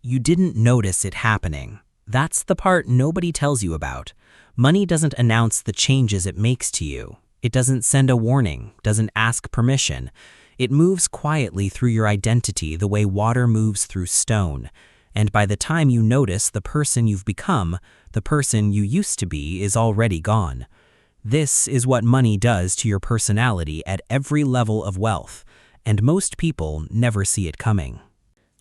you didn't notice it happening. That's the part nobody tells you about. Money doesn't announce the changes it makes to you. It doesn't send a warning, doesn't ask permission. It moves quietly through your identity the way water moves through stone. And by the time you notice the person you've become, the person you used to be is already gone. This is what money does to your personality at every level of wealth, and most people never see it coming.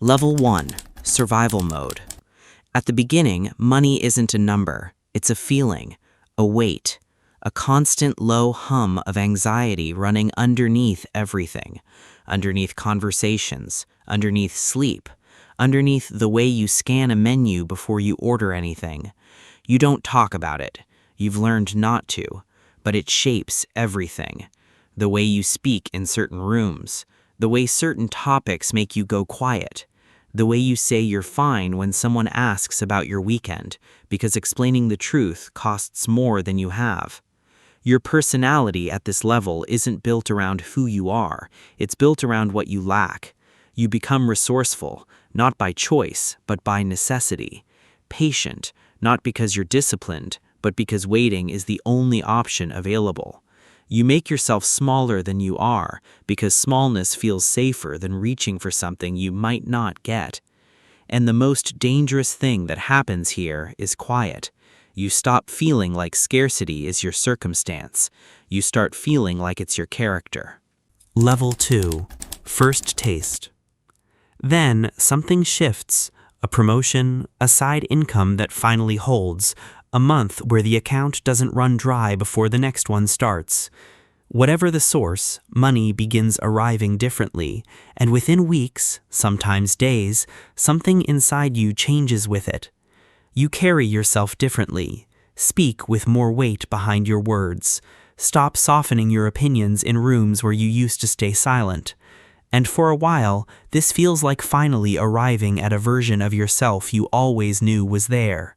Level 1. Survival Mode. At the beginning, money isn't a number. It's a feeling, a weight, a constant low hum of anxiety running underneath everything, underneath conversations, underneath sleep, underneath the way you scan a menu before you order anything. You don't talk about it. You've learned not to, but it shapes everything. The way you speak in certain rooms, the way certain topics make you go quiet, the way you say you're fine when someone asks about your weekend, because explaining the truth costs more than you have. Your personality at this level isn't built around who you are, it's built around what you lack. You become resourceful, not by choice, but by necessity. Patient, not because you're disciplined, but because waiting is the only option available. You make yourself smaller than you are, because smallness feels safer than reaching for something you might not get. And the most dangerous thing that happens here is quiet. You stop feeling like scarcity is your circumstance. You start feeling like it's your character. Level 2. First taste. Then something shifts. A promotion, a side income that finally holds, a month where the account doesn't run dry before the next one starts. Whatever the source, money begins arriving differently, and within weeks, sometimes days, something inside you changes with it. You carry yourself differently, speak with more weight behind your words, stop softening your opinions in rooms where you used to stay silent. And for a while, this feels like finally arriving at a version of yourself you always knew was there.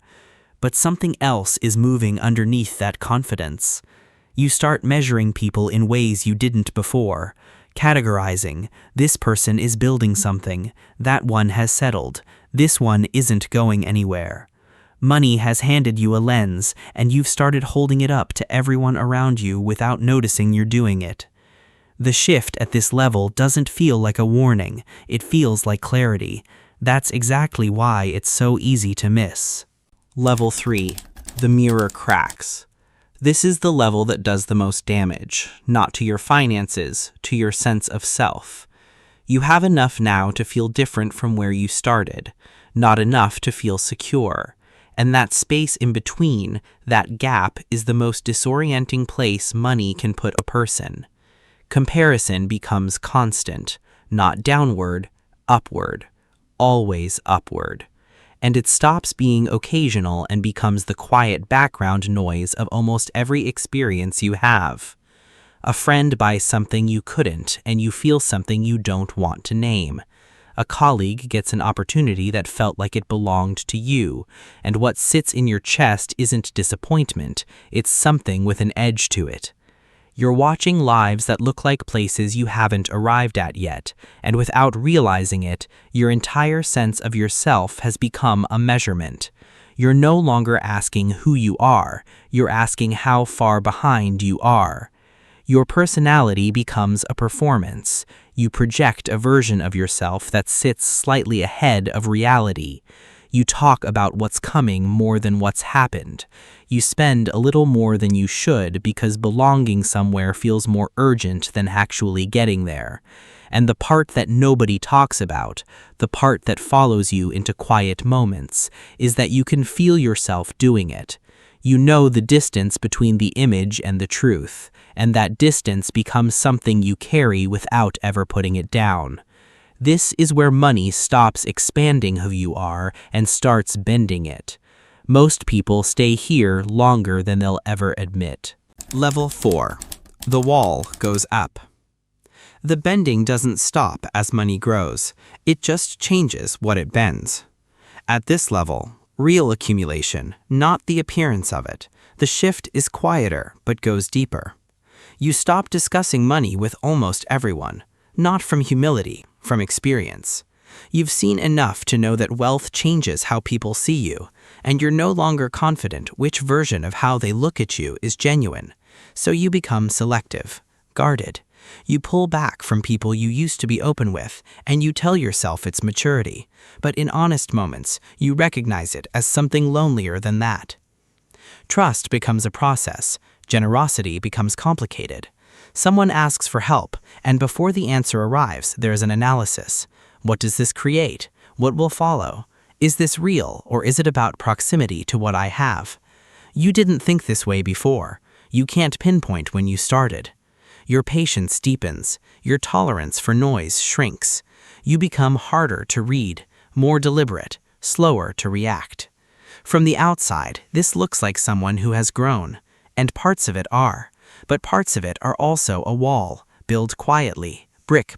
But something else is moving underneath that confidence. You start measuring people in ways you didn't before, categorizing, this person is building something, that one has settled, this one isn't going anywhere. Money has handed you a lens, and you've started holding it up to everyone around you without noticing you're doing it. The shift at this level doesn't feel like a warning, it feels like clarity. That's exactly why it's so easy to miss. Level 3. The mirror cracks. This is the level that does the most damage, not to your finances, to your sense of self. You have enough now to feel different from where you started, not enough to feel secure. And that space in between, that gap, is the most disorienting place money can put a person. Comparison becomes constant, not downward, upward, always upward. And it stops being occasional and becomes the quiet background noise of almost every experience you have. A friend buys something you couldn't, and you feel something you don't want to name. A colleague gets an opportunity that felt like it belonged to you, and what sits in your chest isn't disappointment, it's something with an edge to it. You're watching lives that look like places you haven't arrived at yet, and without realizing it, your entire sense of yourself has become a measurement. You're no longer asking who you are, you're asking how far behind you are. Your personality becomes a performance. You project a version of yourself that sits slightly ahead of reality. You talk about what's coming more than what's happened. You spend a little more than you should because belonging somewhere feels more urgent than actually getting there. And the part that nobody talks about, the part that follows you into quiet moments, is that you can feel yourself doing it. You know the distance between the image and the truth, and that distance becomes something you carry without ever putting it down. This is where money stops expanding who you are and starts bending it. Most people stay here longer than they'll ever admit. Level 4. The wall goes up. The bending doesn't stop as money grows. It just changes what it bends. At this level, real accumulation, not the appearance of it. The shift is quieter but goes deeper. You stop discussing money with almost everyone, not from humility, from experience. You've seen enough to know that wealth changes how people see you, and you're no longer confident which version of how they look at you is genuine. So you become selective, guarded. You pull back from people you used to be open with, and you tell yourself it's maturity. But in honest moments, you recognize it as something lonelier than that. Trust becomes a process. Generosity becomes complicated. Someone asks for help, and before the answer arrives, there's an analysis. What does this create? What will follow? Is this real, or is it about proximity to what I have? You didn't think this way before. You can't pinpoint when you started. Your patience deepens. Your tolerance for noise shrinks. You become harder to read, more deliberate, slower to react. From the outside, this looks like someone who has grown, and parts of it are. But parts of it are also a wall, built quietly, brick,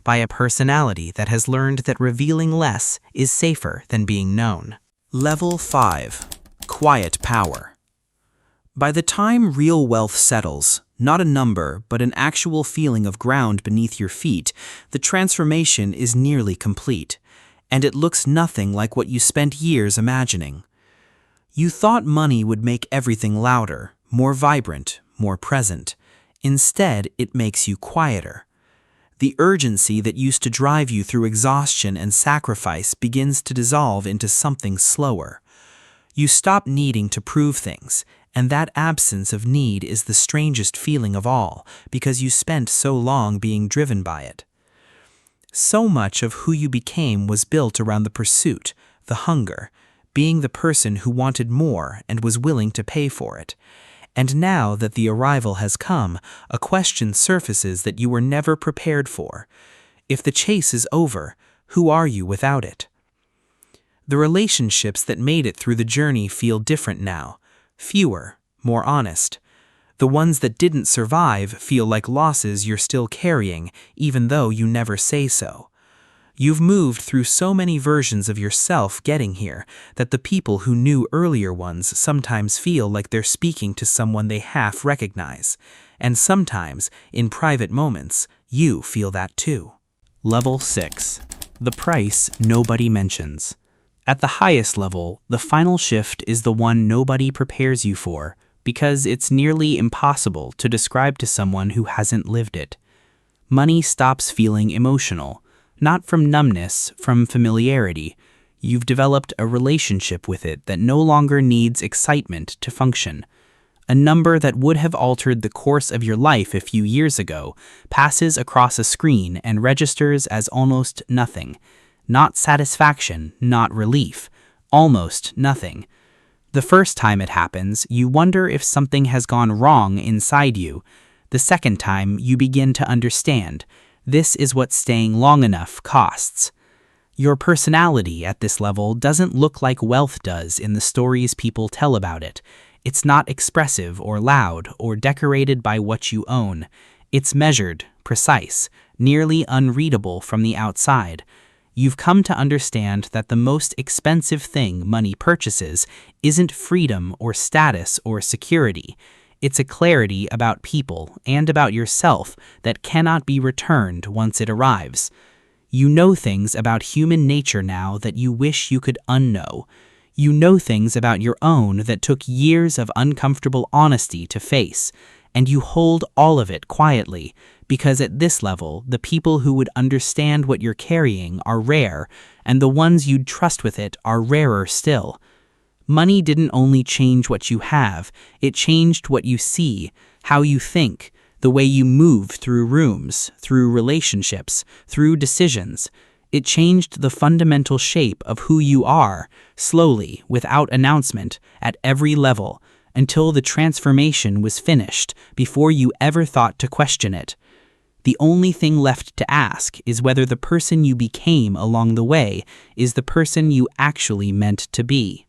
by a personality that has learned that revealing less is safer than being known. Level 5. Quiet Power. By the time real wealth settles, not a number, but an actual feeling of ground beneath your feet, the transformation is nearly complete, and it looks nothing like what you spent years imagining. You thought money would make everything louder, more vibrant, more present. Instead, it makes you quieter. The urgency that used to drive you through exhaustion and sacrifice begins to dissolve into something slower. You stop needing to prove things, and that absence of need is the strangest feeling of all, because you spent so long being driven by it. So much of who you became was built around the pursuit, the hunger, being the person who wanted more and was willing to pay for it. And now that the arrival has come, a question surfaces that you were never prepared for. If the chase is over, who are you without it? The relationships that made it through the journey feel different now. Fewer, more honest. The ones that didn't survive feel like losses you're still carrying, even though you never say so. You've moved through so many versions of yourself getting here that the people who knew earlier ones sometimes feel like they're speaking to someone they half recognize. And sometimes, in private moments, you feel that too. Level 6. The price nobody mentions. At the highest level, the final shift is the one nobody prepares you for, because it's nearly impossible to describe to someone who hasn't lived it. Money stops feeling emotional. Not from numbness, from familiarity. You've developed a relationship with it that no longer needs excitement to function. A number that would have altered the course of your life a few years ago passes across a screen and registers as almost nothing. Not satisfaction, not relief. Almost nothing. The first time it happens, you wonder if something has gone wrong inside you. The second time, you begin to understand. This is what staying long enough costs. Your personality at this level doesn't look like wealth does in the stories people tell about it. It's not expressive or loud or decorated by what you own. It's measured, precise, nearly unreadable from the outside. You've come to understand that the most expensive thing money purchases isn't freedom or status or security. It's a clarity about people and about yourself that cannot be returned once it arrives. You know things about human nature now that you wish you could unknow. You know things about your own that took years of uncomfortable honesty to face, and you hold all of it quietly, because at this level, the people who would understand what you're carrying are rare, and the ones you'd trust with it are rarer still. Money didn't only change what you have, it changed what you see, how you think, the way you move through rooms, through relationships, through decisions. It changed the fundamental shape of who you are, slowly, without announcement, at every level, until the transformation was finished before you ever thought to question it. The only thing left to ask is whether the person you became along the way is the person you actually meant to be.